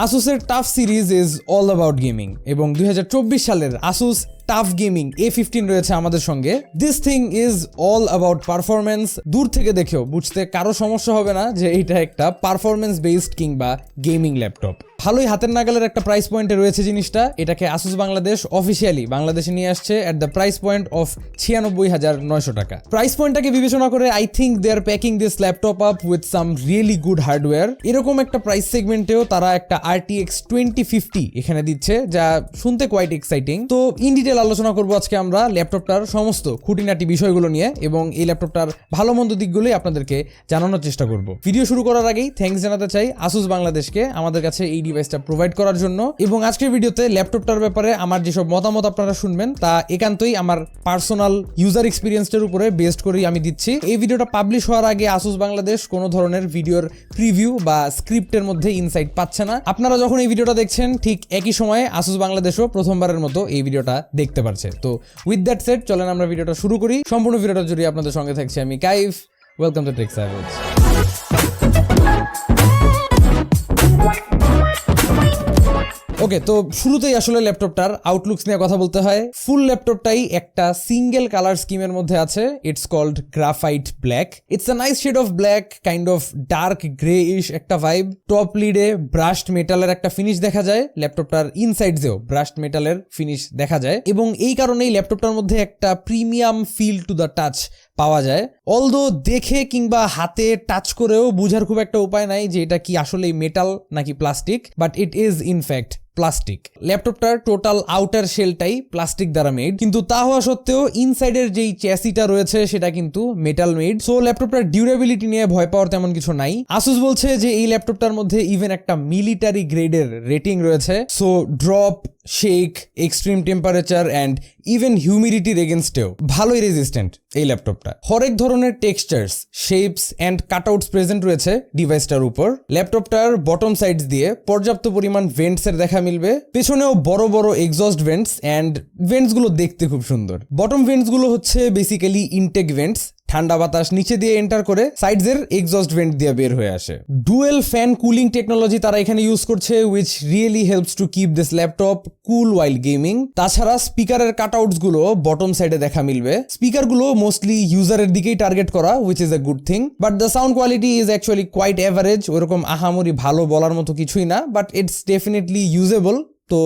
আসুসের TUF series is all about gaming এবং 2024 সালের Asus tough gaming A15 রয়েছে আমাদের সঙ্গে। This thing is all about performance. দূর থেকে দেখেও বুঝতে কারো সমস্যা হবে না যে এটা একটা পারফরমেন্স বেসড কিংবা গেমিং ল্যাপটপ। ভালোই হাতের নাগালের একটা প্রাইস পয়েন্টে রয়েছে জিনিসটা। এটাকে আসুস বাংলাদেশ অফিসিয়ালি বাংলাদেশে নিয়ে আসছে at the price point of 96,900 টাকা। প্রাইস পয়েন্টটাকে বিবেচনা করে I think they are packing this laptop up with some really good hardware. এরকম একটা প্রাইস সেগমেন্টেও তারা একটা RTX 2050 এখানে দিচ্ছে, যা শুনতে কোয়াইট এক্সাইটিং। তো ইন ডিটেল আলোচনা করবো আজকে আমরা ল্যাপটপটার সমস্ত খুঁটিনাটি বিষয়গুলো নিয়ে এবং এই ল্যাপটপটার ভালো মন্দ দিকগুলোই আপনাদেরকে জানানোর চেষ্টা করব। ভিডিও শুরু করার আগেই থ্যাঙ্কস জানাতে চাই আসুস বাংলাদেশকে আমাদের কাছে এই ডিভাইসটা প্রোভাইড করার জন্য। এবং আজকের ভিডিওতে ল্যাপটপটার ব্যাপারে আমার যেসব মতামত আপনারা শুনবেন তা একান্তই আমার পার্সোনাল ইউজার এক্সপিরিয়েন্সটার উপরে বেস্ড করেই আমি দিচ্ছি। এই ভিডিওটা পাবলিশ হওয়ার আগে আসুস বাংলাদেশ কোনো ধরনের ভিডিওর প্রিভিউ বা স্ক্রিপ্টের মধ্যে ইনসাইট পাচ্ছে না। আপনারা যখন এই ভিডিওটা দেখছেন ঠিক একই সময়ে আসুস বাংলাদেশও প্রথমবারের মতো এই ভিডিওটা দেখতে পারছে। তো উইথ দ্যাট সেড চলেন আমরা ভিডিওটা শুরু করি। সম্পূর্ণ ভিডিওটা জুড়ে আপনাদের সঙ্গে থাকছি আমি Kaif. Welcome to tech savage. Okay, তো শুরুতেই আসলে ল্যাপটপটার আউটলুকস নিয়ে কথা বলতে হয়। ফুল ল্যাপটপটাই একটা সিঙ্গেল কালার স্কিমের মধ্যে আছে। It's called graphite black. It's a nice shade of black, kind of dark grey ish একটা ভাইব। টপ লিডে ব্রাশড মেটালের একটা ফিনিশ দেখা যায়, ল্যাপটপটার ইনসাইডসেও ব্রাশড মেটালের ফিনিশ দেখা যায় এবং এই কারণেই ল্যাপটপটার মধ্যে একটা premium feel to the touch পাওয়া যায়। অলদো দেখে কিংবা হাতে টাচ করেও বোঝার খুব একটা উপায় নাই যে এটা কি আসলে মেটাল নাকি plastic, but it is in fact plastic. ল্যাপটপটার টোটাল আউটার শেলটাই প্লাস্টিক দ্বারা মেড, কিন্তু তা হওয়া সত্ত্বেও ইনসাইডের যেই চ্যাসিটা রয়েছে সেটা কিন্তু মেটাল মেড। সো ল্যাপটপটার ডিউরেবিলিটি নিয়ে ভয় পাওয়ার তেমন কিছু নাই। আসুস বলছে যে এই ল্যাপটপটার মধ্যে ইভেন একটা মিলিটারি গ্রেডের রেটিং রয়েছে। So drop, shake, extreme temperature and even হিউমিডিটির এগেনস্টেও ভালোই রেজিস্ট্যান্ট এই ল্যাপটপটা। হরেক ধরনের textures, shapes and cutouts present রয়েছে ডিভাইসটার উপর। ল্যাপটপটার বটম সাইডস দিয়ে পর্যাপ্ত পরিমাণ ভেন্টসের দেখা মিলবে। পেছনেও বড় বড় এক্সস্ট ভেন্টস অ্যান্ড ভেন্টস গুলো দেখতে খুব সুন্দর। বটম ভেন্টস গুলো হচ্ছে বেসিক্যালি ইনটেক ভেন্টস। ঠান্ডা বাতাস নিচে দিয়ে এন্টার করে সাইডসের এক্সস্ট ভেন্ট দিয়ে বের হয়ে আসে। ডুয়েল ফ্যান কুলিং টেকনোলজি তারা এখানে ইউজ করছে, which really helps to keep this laptop cool while gaming. তাছাড়া স্পিকারের কাটআউটস গুলো বটম সাইডে দেখা মিলবে। স্পিকার গুলো মোস্টলি ইউজারের দিকেই টার্গেট করা, which is a good thing, but the sound quality is actually quite average. ওরকম আহামরি ভালো বলার মতো কিছুই না, বাট ইটস ডেফিনেটলি ইউজেবল। তো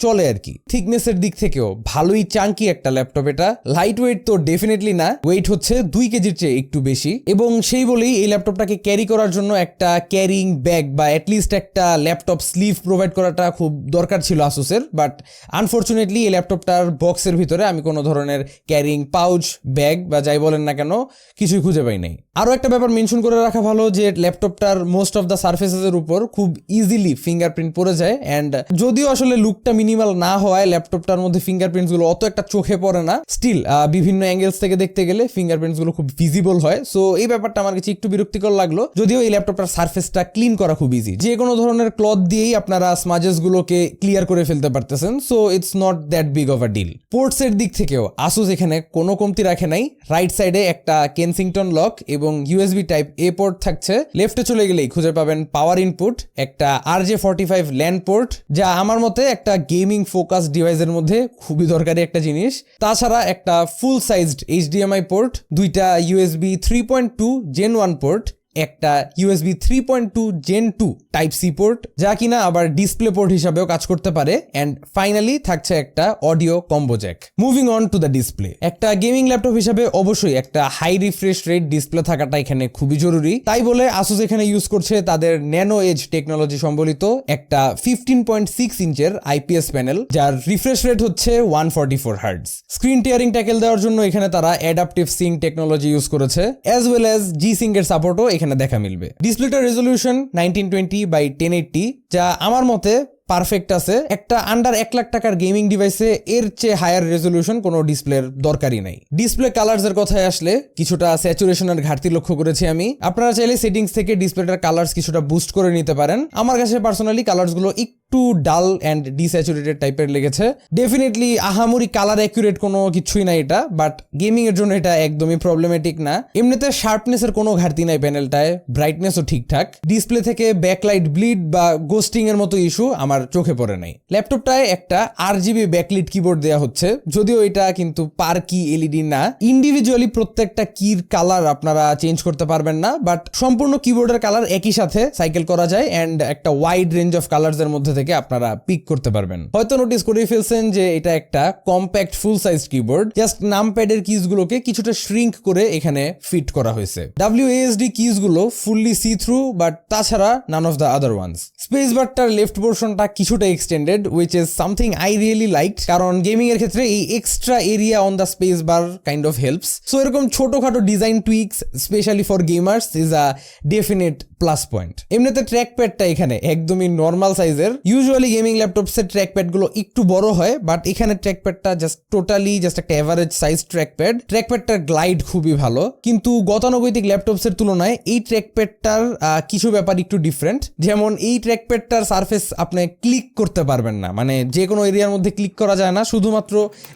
চলে আর কি। থিকনেসের দিক থেকেও ভালোই চাঙ্কি একটা ল্যাপটপ এটা। লাইট ওয়েট তো ডেফিনেটলি না, ওয়েট হচ্ছে 2 কেজির চেয়ে একটু বেশি এবং সেই বলেই এই ল্যাপটপটাকে ক্যারি করার জন্য একটা ক্যারিং ব্যাগ বা অ্যাটলিস্ট একটা ল্যাপটপ স্লিভ প্রোভাইড করাটা খুব দরকার ছিল আসুসের। বাট আনফর্চুনেটলি এই ল্যাপটপটার বক্সের ভিতরে আমি কোনো ধরনের ক্যারিং পাউচ, ব্যাগ বা যাই বলেন না কেন কিছুই খুঁজে পাই নাই। আরও একটা ব্যাপার মেনশন করে রাখা ভালো যে ল্যাপটপটার মোস্ট অফ দ্য সারফেসেসের উপর খুব ইজিলি ফিঙ্গারপ্রিন্ট পড়ে যায় অ্যান্ড যদিও আসলে লুকটা মিনিমাল না হওয়ায় ল্যাপটপটার মধ্যে ফিঙ্গারপ্রিন্টস গুলো অত একটা চোখে পড়ে না, স্টিল বিভিন্ন অ্যাঙ্গেলস থেকে দেখতে গেলে ফিঙ্গারপ্রিন্টস গুলো খুব ভিজিবল হয়। সো এই ব্যাপারটা আমার কাছে একটু বিরক্তিকর লাগলো, যদিও এই ল্যাপটপটার সারফেসটা ক্লিন করা খুব ইজি। যে কোনো ধরনের ক্লথ দিয়েই আপনারা স্মাজেস গুলোকে ক্লিয়ার করে ফেলতে পারতেছেন। So it's not that big of a deal. Ports এর দিক থেকেও আসুস এখানে কোনো কমতি রাখে নাই। রাইট সাইডে একটা কেনসিংটন লক এবং USB টাইপ A পোর্ট থাকছে। লেফটে চলে গেলেই খুঁজে পাবেন পাওয়ার ইনপুট, একটা RJ45 ল্যান্ড পোর্ট, যা আমার মতে একটা গেমিং ফোকাস ডিভাইসের মধ্যে খুবই দরকারি একটা জিনিস। তাছাড়া একটা ফুল সাইজড HDMI পোর্ট, দুইটা USB 3.2 Gen 1 পোর্ট, একটা USB 3.2 Gen 2 type C port, যা কিনা আবার ডিসপ্লে পোর্ট হিসাবেও কাজ করতে পারে। অ্যান্ড ফাইনালি থাকছে একটা audio combo Jack. Moving on to the display, একটা গেমিং ল্যাপটপ হিসাবে অবশ্যই একটা হাই রিফ্রেশ রেট ডিসপ্লে থাকাটা এখানে খুবই জরুরি। তাই বলে আসুস এখানে ইউজ করছে তাদের ন্যানো এজ টেকনোলজি সম্বলিত একটা 15.6 ইঞ্চের IPS প্যানেল, যার রিফ্রেশ রেট হচ্ছে 144 হার্টজ। স্ক্রিন টিয়ারিং ট্যাকেল দেওয়ার জন্য এখানে তারা অ্যাডাপটিভ সিঙ্ক টেকনোলজি ইউজ করেছে, অ্যাজ ওয়েল অ্যাজ G-Sync এর সাপোর্টও এখানে দেখা মিলবে। ডিসপ্লেটার রেজলিউশন 1920x1080, যা আমার মতে পারফেক্ট আছে। একটা আন্ডার 1 লাখ টাকার গেমিং ডিভাইসে এর চেয়ে হায়ার রেজলিউশন কোনো ডিসপ্লের দরকারই নাই। ডিসপ্লে কালার্স এর কথায় আসলে কিছুটা স্যাচুরেশনের ঘাটতি লক্ষ্য করেছি আমি। আপনারা চাইলে সেটিংস থেকে ডিসপ্লেটার কালার্স কিছুটা বুস্ট করে নিতে পারেন। আমার কাছে পার্সোনালি কালার্স গুলো একটু ডাল অ্যান্ড ডিস্যাচুরেটেড টাইপের লেগেছে। ডেফিনেটলি আহামরি কালার অ্যাকুরেট কোনো কিছুই না এটা, বাট গেমিং এর জন্য এটা একদমই প্রবলেমেটিক না। এমনিতে শার্পনেসের কোনো ঘাটতি নাই প্যানেলটায়, ব্রাইটনেসও ঠিকঠাক। ডিসপ্লে থেকে ব্যাকলাইট ব্লিড বা গোস্টিং এর মতো ইস্যু আমার চোখে পড়ে নাই। ল্যাপটপটায় একটা RGB ব্যাকলিট কিবোর্ড দেওয়া হচ্ছে, যদিও এটা কিন্তু পার কি এলইডি না। ইন্ডিভিজুয়ালি প্রত্যেকটা কির কালার আপনারা চেঞ্জ করতে পারবেন না, বাট সম্পূর্ণ কিবোর্ডের কালার একই সাথে সাইকেল করা যায় অ্যান্ড একটা ওয়াইড রেঞ্জ অফ কালার্স এর মধ্যে থেকে আপনারা পিক করতে পারবেন। হয়তো নোটিস করে ফেলছেন যে এটা একটা compact full size keyboard, just নামপ্যাডের কিজ গুলোকে কিছুটা শ্রিঙ্ক করে এখানে ফিট করা হয়েছে। WASD কিজ গুলো ফুললি সি থ্রু, বাট তাছাড়া none of the other ones. Space বারটার লেফট পোর্শনটা কিছুটা extended, which is something I really liked, কারণ গেমিং এর ক্ষেত্রে এই extra area on the space bar kind of helps. So এরকম ছোটখাটো design tweaks specially for gamers is a definite plus point. এমনিতে ট্র্যাক প্যাডটা এখানে একদমই নর্মাল সাইজের। ইউজুয়ালি গেমিং ল্যাপটপসের ট্র্যাক প্যাড গুলো একটু বড় হয়, বাট এখানে ট্র্যাক প্যাডটা টোটালি একটা average size track pad. Track প্যাডটার গ্লাইড খুবই ভালো, কিন্তু গতানুগতিক ল্যাপটপসের তুলনায় এই ট্র্যাক প্যাডটার কিছু ব্যাপার একটু ডিফারেন্ট। যেমন এই ট্র্যাক প্যাডটার সারফেস আপনি ক্লিক করতে পারবেন না, মানে যে কোনো এরিয়ার মধ্যে ক্লিক করা যায় না, শুধুমাত্র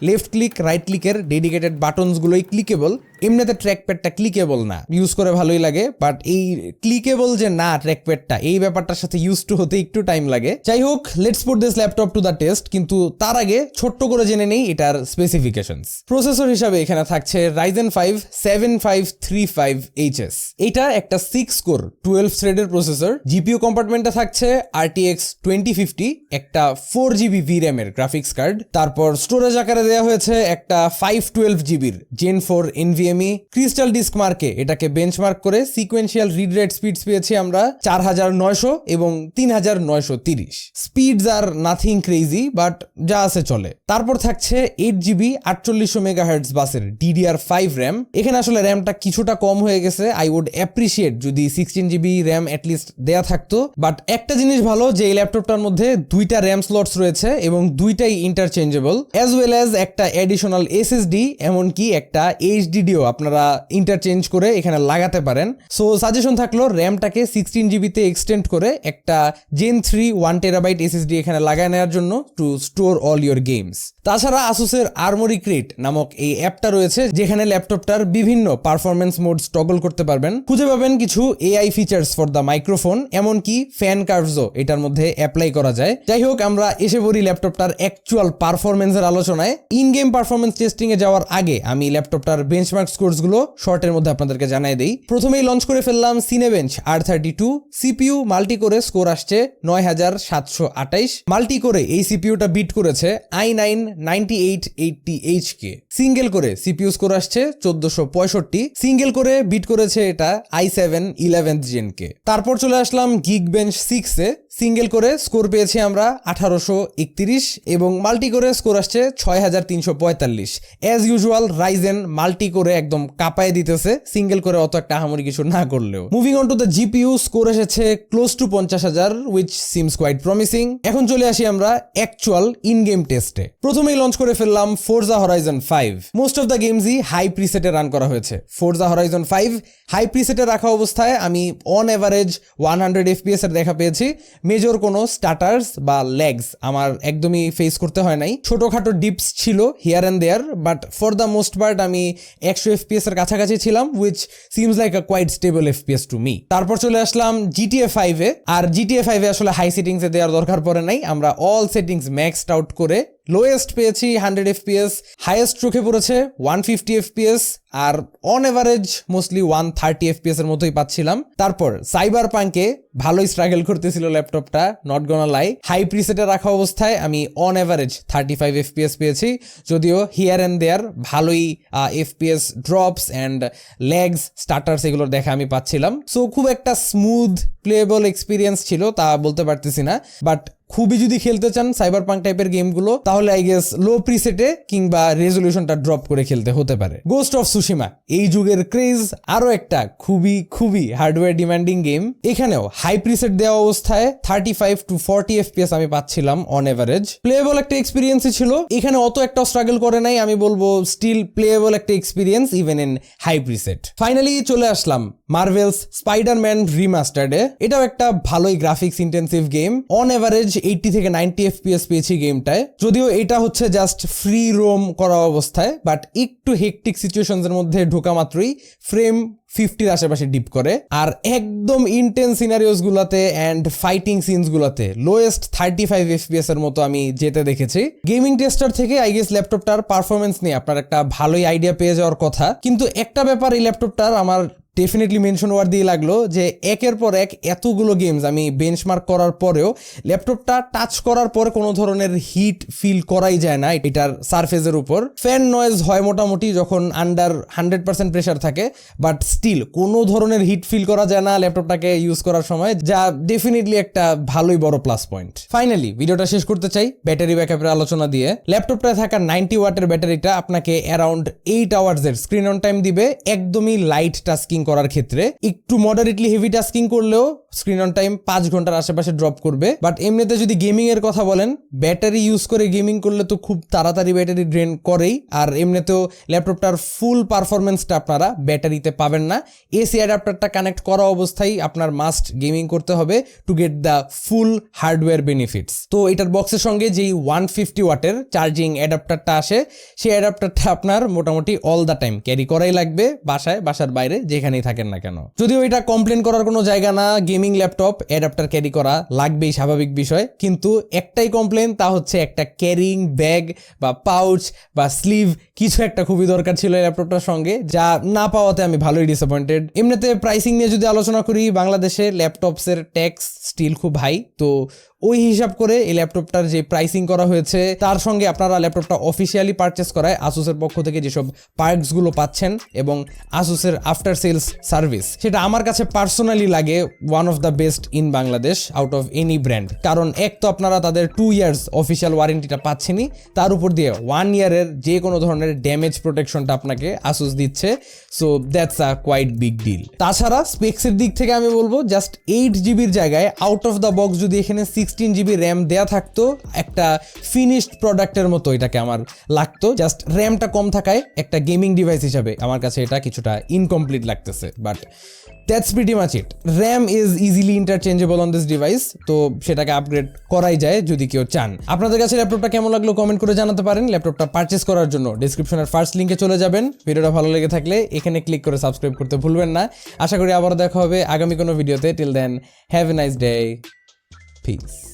লেফট ক্লিক রাইট ক্লিকের ডেডিকেটেড বাটনস গুলোই ক্লিকেবল। এমনিতে ট্র্যাক প্যাডটা ক্লিকেবল না, ইউজ করে ভালোই লাগে, বাট এই ক্লিকেবল যে না ট্র্যাক প্যাডটা, এই ব্যাপারটার সাথে ইউজ টু হতে একটু টাইম লাগে। যাই হোক, let's put this laptop to the test, কিন্তু তার আগে ছোট্ট করে জেনে নেই এটার স্পেসিফিকেশনস। প্রসেসর হিসাবে এখানে থাকছে Ryzen 5 7535HS। এটা একটা 6 কোর 12 থ্রেডের প্রসেসর। জিপিইউ কম্পার্টমেন্টে থাকছে RTX 2050, একটা 4GB VRAM এর গ্রাফিক্স কার্ড। তারপর স্টোরেজ আকারে দেওয়া হয়েছে একটা 512GB Gen 4 NVMe। Crystal disk মার্কে এটাকে বেঞ্চমার্ক করে সিকোয়েন্সিয়াল রিড রেট স্পিডস পেয়েছি আমরা 4900 এবং 3930। Speeds are nothing crazy, but যা আছে চলে। তারপর থাকছে 8GB 4800 মেগাহার্টজ বাসের DDR5 র্যাম। এখানে আসলে র্যামটা কিছুটা কম হয়ে গেছে। আই উড অ্যাপ্রিসিয়েট যদি 16GB র্যাম অ্যাটলিস্ট দেয়া থাকতো, বাট একটা জিনিস ভালো যে এই ল্যাপটপটার মধ্যে দুইটা র্যাম স্লটস রয়েছে এবং দুইটাই ইন্টারচেঞ্জেবল, অ্যাজ ওয়েল অ্যাজ একটা অ্যাডিশনাল SSD, এমনকি একটা HDDও আপনারা ইন্টারচেঞ্জ করে এখানে লাগাতে পারেন। সো সাজেশন থাকলো র্যামটাকে 16GB তে এক্সটেন্ড করে একটা Gen 3 1TB SSD এখানে লাগায় নেওয়ার জন্য two store all your games. তাছাড়া আসুসের আর্মরি ক্রিট নামক এই অ্যাপটা রয়েছে, যেখানে ল্যাপটপটার বিভিন্ন পারফরমেন্স মোডস টগল করতে পারবেন। খুঁজে পাবেন কিছু AI features for the microphone, এমনকি ফ্যান কার্ভসও এটার মধ্যে অ্যাপ্লাই করা যায়। যাই হোক, আমরা এসে পড়ি ল্যাপটপটার অ্যাকচুয়াল পারফরমেন্সের আলোচনায়। ইন গেম পারফরমেন্স টেস্টিং এ যাওয়ার আগে আমি ল্যাপটপটার বেঞ্চমার্ক স্কোরস গুলো শর্টের মধ্যে আপনাদেরকে জানাই দেই। প্রথমেই লঞ্চ করে ফেললাম Cinebench R32 CPU মাল্টি করে স্কোর আসছে 9728। মাল্টি করে এই সিপিইউটা বিট করেছে i9 9880HK। সিঙ্গেল করে সিপিইউ স্কোর আসছে 1465। সিঙ্গেল করে বিট করেছে এটা i7 11th Gen কে। তারপর চলে আসলাম Geekbench 6 এ। সিঙ্গেল করে স্কোর পেয়েছি আমরা 1831 এবং মাল্টি করে স্কোর আসছে 6345। অ্যাজ ইউজুয়াল রাইজেন মাল্টি করে একদম কাঁপায় দিতেছে, সিঙ্গেল করে অত একটা আহামরি কিছু না করলেও। Moving on to the GPU, score এসেছে close to 50,000, which seems quite promising. এখন চলে আসি আমরা অ্যাকচুয়াল ইন গেম টেস্টে। প্রথমেই লঞ্চ করে ফেললাম Forza Horizon 5। Most of the গেমসই হাই প্রিসেটে রান করা হয়েছে। Forza Horizon 5 হাই প্রিসেটে রাখা অবস্থায় আমি অন এভারেজ 100 FPS এর দেখা পেয়েছি। মেজর কোনো স্টার্টার্স বা ল্যাগস আমার একদমই ফেস করতে হয় নাই। ছোটখাটো ডিপস ছিল here and there, but for the most part আমি 100 FPS এর কাছাকাছি ছিলাম, which seems like a quite stable FPS to me. তারপর চলে আসলাম GTA 5 এ। আর GTA 5 এ আসলে হাই সেটিংসে দেওয়ার দরকার পড়ে নাই, আমরা অল সেটিংস ম্যাক্সড আউট করে লোয়েস্ট পেয়েছি 100 FPS, হাইয়েস্ট চোখে পড়েছে 150 FPS, আর অন এভারেজ মোস্টলি 130 FPS এর মতোই পাচ্ছিলাম। তারপর সাইবারপাঙ্কে ভালোই স্ট্রাগল করতেছিল ল্যাপটপটা, নট গোনা লাই। হাই প্রিসেটে রাখা অবস্থায় আমি অন এভারেজ 35 FPS পেয়েছি, যদিও হিয়ার অ্যান্ড দেয়ার ভালোই FPS drops and legs starters এগুলোর দেখা আমি পাচ্ছিলাম। সো খুব একটা স্মুথ প্লেয়েবল এক্সপিরিয়েন্স ছিল তা বলতে পারতেছি না, বাট খুবই যদি খেলতে চান সাইবারপাঙ্ক টাইপের গেমগুলো, তাহলে আই গেস লো প্রিসেটে কিংবা রেজলিউশনটা ড্রপ করে খেলতে হতে পারে। গোস্ট অফ সুশিমা এই যুগের ক্রেজ, আরো একটা খুবই হার্ডওয়্যার ডিমান্ডিং গেম। এখানেও হাই প্রিসেট দেওয়া অবস্থায় 35 to 40 FPS আমি পাচ্ছিলাম অন এভারেজ। প্লেয়েবল একটা এক্সপিরিয়েন্সই ছিল, এখানে অত একটা স্ট্রাগল করে নাই, আমি বলবো স্টিল প্লেয়েবল একটা experience even in high preset. Finally চলে আসলাম মার্ভেলস স্পাইডারম্যান রিমাস্টার্ডে। এটাও একটা ভালোই graphics intensive game, on average 80 থেকে 90 FPS পেয়েছি গেমটায়। যদিও এটা হচ্ছে জাস্ট ফ্রি রোম করা অবস্থায়, বাট একটু হেকটিক সিচুয়েশনস এর মধ্যে ঢোকা মাত্রই ফ্রেম 50-র আশেপাশে ডিপ করে, আর একদম ইন্টেন্স সিনারিওস গুলাতে অ্যান্ড ফাইটিং সিনস গুলাতে লোয়েস্ট 35 FPS এর মতো আমি যেতে দেখেছি। গেমিং টেস্টার থেকে আই গেস ল্যাপটপটার পারফরমেন্স নিয়ে আপনার একটা ভালোই আইডিয়া পেয়ে যাওয়ার কথা, কিন্তু একটা ব্যাপার এই ল্যাপটপটার আমার ডেফিনেটলি মেনশন ওয়ার্দি লাগলো, যে একের পর এক এতগুলো গেমস আমি বেঞ্চমার্ক করার পরেও ল্যাপটপটা টাচ করার পরে কোনো ধরনের হিট ফিল করাই যায় না এটার সারফেসের উপর। ফ্যান নয়েজ হয় মোটামুটি যখন আন্ডার 100% প্রেশার থাকে, বাট স্টিল কোনো ধরনের হিট ফিল করা যায় না ল্যাপটপটাকে ইউজ করার সময়, যা ডেফিনেটলি একটা ভালোই বড় প্লাস পয়েন্ট। ফাইনালি ভিডিওটা শেষ করতে চাই ব্যাটারি ব্যাকআপের আলোচনা দিয়ে। ল্যাপটপটায় থাকা 90 ওয়াটের ব্যাটারিটা আপনাকে অ্যারাউন্ড 8 আওয়ার্সের স্ক্রিন অন টাইম দিবে, একদমই লাইট টাস্কিং করার ক্ষেত্রে। একটু মডারেটলি হেভি টাস্কিং করলেও স্ক্রিন অন টাইম 5 ঘন্টার আশেপাশে ড্রপ করবে। বাট এমনিতে যদি গেমিং এর কথা বলেন, ব্যাটারি ইউজ করে গেমিং করলে তো খুব তাড়াতাড়ি ব্যাটারি ড্রেন করেই, আর এমনিতেও ল্যাপটপটার ফুল পারফরমেন্সটা আপনারা ব্যাটারিতে পাবেন না। এসি অ্যাডাপ্টারটা কানেক্ট করা অবস্থায় আপনার মাস্ট গেমিং করতে হবে to get the full hardware benefits. তো এটার বক্সের সঙ্গে যেই 150 ওয়াটের চার্জিং অ্যাডাপ্টারটা আসে, সেই অ্যাডাপ্টারটা আপনার মোটামুটি অল দ্য টাইম ক্যারি করাই লাগবে, বাসার বাইরে যেখানেই থাকেন না কেন। যদিও এটা কমপ্লেন করার কোনো জায়গা না, গেমিং ল্যাপটপ অ্যাডাপ্টার ক্যারি করা লাগবেই, স্বাভাবিক বিষয়, কিন্তু একটাই কমপ্লেন, তা হচ্ছে একটা ক্যারিং ব্যাগ বা পাউচ বা স্লিভ কিছু একটা খুবই দরকার ছিল এই ল্যাপটপটার সঙ্গে, যা না পাওয়াতে আমি ভালোই ডিসঅ্যাপয়েন্টেড। এমনিতে প্রাইসিং নিয়ে যদি আলোচনা করি, বাংলাদেশে ল্যাপটপসের ট্যাক্স স্টিল খুব হাই, তো ওই হিসাব করে এই ল্যাপটপটার যে প্রাইসিং করা হয়েছে তার সঙ্গে আপনারা ল্যাপটপটা অফিসিয়ালি পারচেস করায় আসুসের পক্ষ থেকে যেসব পার্কসগুলো পাচ্ছেন এবং আসুসের আফটার সেলস সার্ভিস, সেটা আমার কাছে পার্সোনালি লাগে one of the best in Bangladesh out of any brand. কারণ এক তো আপনারা তাদের 2 ইয়ার্স অফিসিয়াল ওয়ারেন্টিটা পাচ্ছেনই, তার উপর দিয়ে 1 ইয়ারের যে কোনো ধরনের ড্যামেজ প্রোটেকশনটা আপনাকে আসুস দিচ্ছে, so that's a quite big deal. তাছাড়া স্পেক্সের দিক থেকে আমি বলবো জাস্ট 8 জিবির জায়গায় আউট অফ দ্য বক্স যদি এখানে 16 জিবি র্যাম দেয়া থাকতো, একটা ফিনিশড প্রোডাক্টের মতো এটাকে আমার লাগতো। জাস্ট র্যামটা কম থাকায় একটা গেমিং ডিভাইস হিসাবে আমার কাছে এটা কিছুটা ইনকমপ্লিট লাগতেছে, but that's pretty much it. RAM is easily interchangeable on this device, তো সেটাকে আপগ্রেড করাই যায় যদি কেউ চান। আপনাদের কাছে ল্যাপটপটা কেমন লাগলো কমেন্ট করে জানাতে পারেন। ল্যাপটপটা পারচেস করার জন্য ডিসক্রিপশনের ফার্স্ট লিঙ্কে চলে যাবেন। ভিডিওটা ভালো লেগে থাকলে এখানে ক্লিক করে সাবস্ক্রাইব করতে ভুলবেন না। আশা করি আবার দেখা হবে আগামী কোনো ভিডিওতে। Till then, have a nice day, piece.